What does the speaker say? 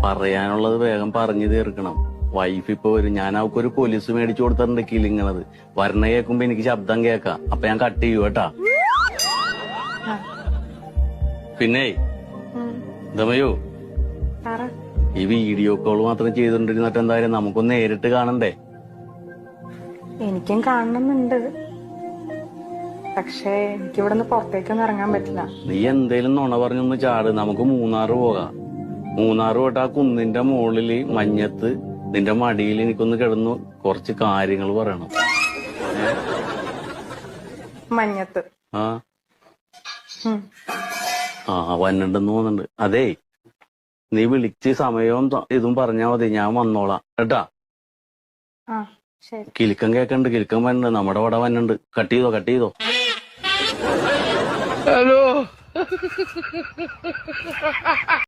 പറയാനുള്ളത് വേഗം പറഞ്ഞു തീർക്കണം. വൈഫ് ഇപ്പൊ വരും. ഞാൻ അവക്കൊരു പോലീസ് മേടിച്ചു കൊടുത്തിട്ടുണ്ട് കിലിങ്ങണത്. വരണ കേൾക്കുമ്പോ എനിക്ക് ശബ്ദം കേക്കാം. അപ്പൊ ഞാൻ കട്ട് ചെയ്യൂ കേട്ടാ. പിന്നെ ദമയോ, ഈ വീഡിയോ കോൾ മാത്രം ചെയ്തോണ്ടിരുന്നിട്ട് എന്തായാലും നമുക്കൊന്ന് നേരിട്ട് കാണണ്ടേ? എനിക്കും കാണണമെന്നുണ്ട്, പക്ഷേ എനിക്കിവിടെ നിന്ന് പുറത്തേക്കൊന്നും ഇറങ്ങാൻ പറ്റില്ല. നീ എന്തേലും നുണ പറഞ്ഞൊന്ന് ചാട്. നമുക്ക് മൂന്നാറ് പോകാം. മൂന്നാറ് പോയിട്ട് ആ കുന്നിന്റെ മുകളില് മഞ്ഞത്ത് നിന്റെ മടിയിൽ എനിക്കൊന്ന് കിടന്നു കുറച്ച് കാര്യങ്ങൾ പറയണം. മഞ്ഞത്ത്? വന്നിണ്ടെന്ന് തോന്നുന്നുണ്ട്. അതേ, നീ വിളിച്ച് സമയവും ഇതും പറഞ്ഞാ മതി, ഞാൻ വന്നോളാം കേട്ടാ. കിലുക്കം കേക്കണ്ട്, കിലുക്കം വന്നുണ്ട്, നമ്മുടെ വട വന്നുണ്ട്. കട്ട് ചെയ്തോ. ഹലോ.